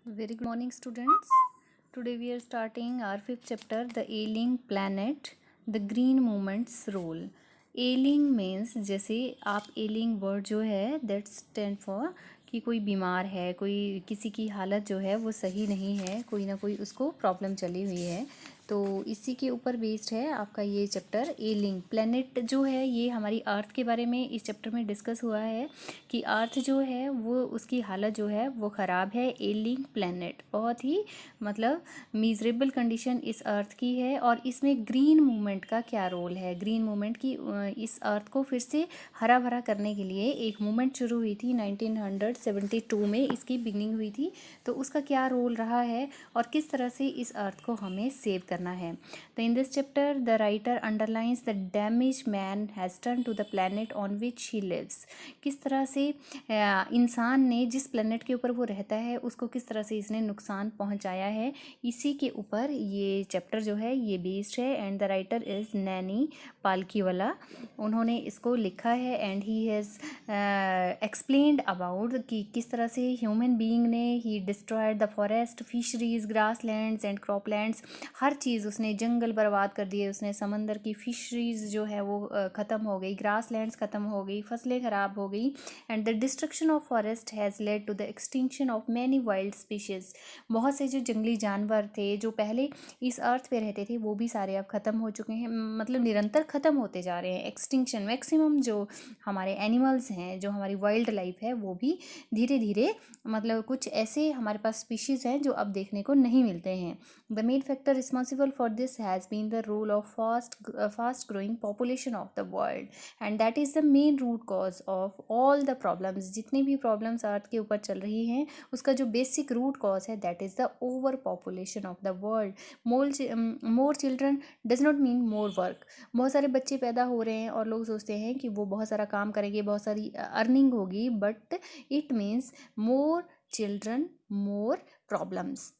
Very good morning, students. Today we are starting our fifth chapter, the ailing planet, the green movement's role. Ailing means जैसे आप ailing word जो है that stand for कि कोई बीमार है, कोई किसी की हालत जो है वो सही नहीं है, कोई ना कोई उसको प्रॉब्लम चली हुई है, तो इसी के ऊपर बेस्ड है आपका ये चैप्टर। एलिंग प्लेनेट जो है ये हमारी अर्थ के बारे में इस चैप्टर में डिस्कस हुआ है कि अर्थ जो है वो उसकी हालत जो है वो ख़राब है। एलिंग प्लेनेट बहुत ही मतलब मीजरेबल कंडीशन इस अर्थ की है। और इसमें ग्रीन मूवमेंट का क्या रोल है? ग्रीन मूवमेंट की इस अर्थ को फिर से हरा भरा करने के लिए एक मूवमेंट शुरू हुई थी 1972 में, इसकी बिगनिंग हुई थी। तो उसका क्या रोल रहा है और किस तरह से इस अर्थ को हमें सेव करना है। तो in this chapter the writer underlines the damage man has done to the planet on which he lives. किस तरह से इंसान ने जिस प्लैनेट के ऊपर वो रहता है उसको किस तरह से इसने नुकसान पहुंचाया है, इसी के ऊपर ये चैप्टर जो है ये बेस्ड है। And the writer is Nani Palkhivala, उन्होंने इसको लिखा है। And he has explained about कि किस तरह से ह्यूमन बीइंग ने ही destroyed the forest, fisheries, grass lands and crop lands. हर चीज़ उसने, जंगल बर्बाद कर दिए उसने, समंदर की फिशरीज जो है वो ख़त्म हो गई, ग्रास लैंड्स ख़त्म हो गई, फसलें ख़राब हो गई। And the destruction of forest has led to the extinction of many wild species. बहुत से जो जंगली जानवर थे जो पहले इस अर्थ पे रहते थे वो भी सारे अब ख़त्म हो चुके हैं, मतलब निरंतर ख़त्म होते जा रहे हैं। एक्सटिंक्शन, मैक्सिमम जो हमारे एनिमल्स हैं, जो हमारी वाइल्ड लाइफ है, वो भी धीरे धीरे मतलब कुछ ऐसे हमारे पास स्पीशीज़ हैं जो अब देखने को नहीं मिलते हैं। The main factor responsible for this has been the role of fast growing population of the world, and that is the main root cause of all the problems. जितनी भी प्रॉब्लम्स अर्थ के ऊपर चल रही हैं उसका जो बेसिक रूट कॉज है that is the over population of the world. More children does not mean more work. बहुत सारे बच्चे पैदा हो रहे हैं और लोग सोचते हैं कि वो बहुत सारा काम करेंगे, बहुत सारी अर्निंग होगी, but it means more children more problems.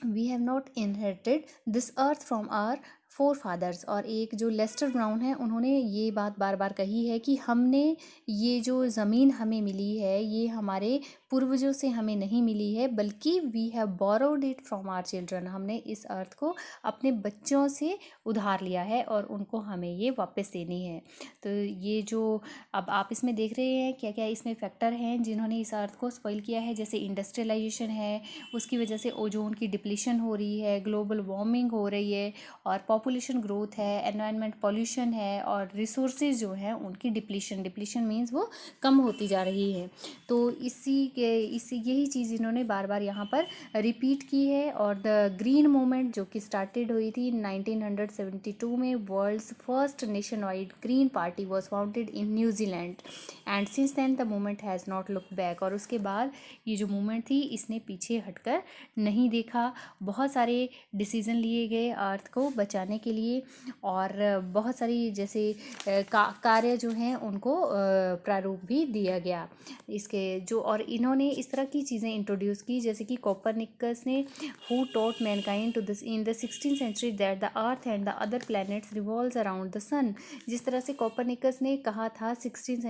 We have not inherited this earth from our forefathers. और एक जो लेस्टर ब्राउन है उन्होंने ये बात बार बार कही है कि हमने ये जो ज़मीन हमें मिली है ये हमारे पूर्वजों से हमें नहीं मिली है, बल्कि we have borrowed it from our children. हमने इस अर्थ को अपने बच्चों से उधार लिया है और उनको हमें ये वापस देनी है। तो ये जो अब आप इसमें देख रहे हैं क्या क्या इसमें फैक्टर हैं जिन्होंने इस अर्थ को स्पॉइल किया है। जैसे इंडस्ट्रियलाइजेशन है, उसकी वजह से ओजोन की डिप्लीशन हो रही है, ग्लोबल वार्मिंग हो रही है, और पॉपुलेशन ग्रोथ है, एनवायरनमेंट पॉल्यूशन है, और रिसोर्सेज जो हैं उनकी डिप्लीशन मीन्स वो कम होती जा रही है। तो इसी यही चीज़ इन्होंने बार बार यहाँ पर रिपीट की है। और द ग्रीन मूवमेंट जो कि स्टार्टेड हुई थी 1972 में, world's first nation wide green party was founded in New Zealand, and since then the movement has not look back. और उसके बाद ये जो मूवमेंट थी इसने पीछे हटकर नहीं देखा। बहुत सारे डिसीज़न लिए गए अर्थ को बचाने के लिए, और बहुत सारी जैसे कार्य जो हैं उनको प्रारूप भी दिया गया इसके जो। और इन्होंने इस तरह की चीज़ें इंट्रोड्यूस की जैसे कि कोपरनिकस ने who taught mankind to this in the 16th century that the earth and the other planets revolves around the sun. जिस तरह से कोपरनिकस ने कहा था 16th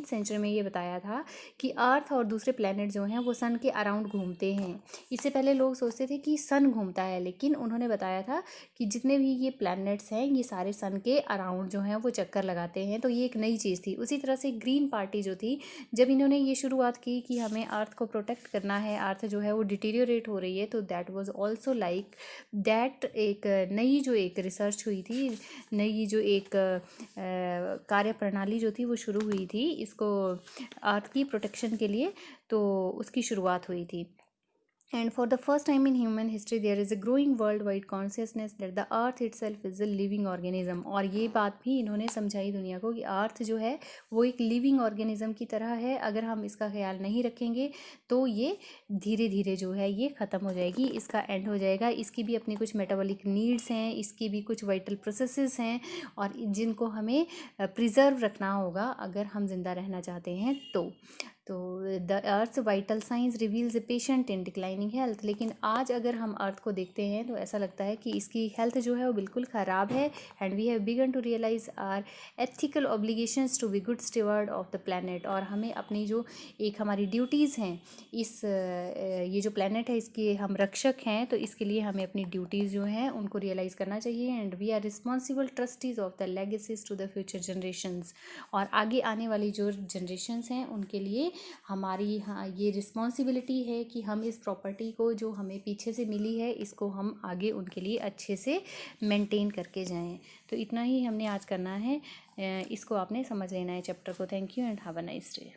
सेंचुरी में ये बताया था कि अर्थ और दूसरे प्लैनेट जो हैं वो सन के अराउंड घूमते हैं। इससे पहले लोग सोचते थे कि सन घूमता है, लेकिन उन्होंने बताया था कि जितने भी ये प्लैनेट्स हैं ये सारे सन के अराउंड जो हैं वो चक्कर लगाते हैं। तो ये एक नई चीज़ थी। उसी तरह से ग्रीन पार्टी जो थी, जब इन्होंने ये शुरुआत की कि हमें अर्थ को प्रोटेक्ट करना है, अर्थ जो है वो डिटीरियोरेट हो रही है, तो that was also like that एक नई जो एक रिसर्च हुई थी, नई जो एक कार्य प्रणाली जो थी वो शुरू हुई थी इसको अर्थ की प्रोटेक्शन के लिए, तो उसकी शुरुआत हुई थी। And for the first time in human history, there is a growing worldwide consciousness that the earth itself is a living organism। और ये बात भी इन्होंने समझाई दुनिया को कि अर्थ जो है वो एक लिविंग ऑर्गेनिज्म की तरह है। अगर हम इसका ख्याल नहीं रखेंगे तो ये धीरे धीरे जो है ये ख़त्म हो जाएगी, इसका एंड हो जाएगा। इसकी भी अपनी कुछ मेटाबॉलिक नीड्स हैं, इसकी भी कुछ वाइटल प्रोसेसेस हैं, और जिनको हमें प्रिजर्व रखना होगा अगर हम ज़िंदा रहना चाहते हैं तो। तो the earth vital science reveals a patient in declining health. लेकिन आज अगर हम अर्थ को देखते हैं तो ऐसा लगता है कि इसकी हेल्थ जो है वो बिल्कुल ख़राब है। And we have begun to realise our ethical obligations to be good steward of the planet. और हमें अपनी जो एक हमारी ड्यूटीज़ हैं इस ये जो प्लानट है इसके हम रक्षक हैं, तो इसके लिए हमें अपनी ड्यूटीज़ जो हैं उनको रियलाइज़ करना चाहिए। And we are responsible trustees of the legacies to the future generations. और आगे आने वाली जो जनरेशन्स हैं उनके लिए हमारी हाँ ये रिस्पॉन्सिबिलिटी है कि हम इस प्रॉपर्टी को जो हमें पीछे से मिली है इसको हम आगे उनके लिए अच्छे से मेंटेन करके जाएं। तो इतना ही हमने आज करना है, इसको आपने समझ लेना है चैप्टर को। Thank you and have a nice day.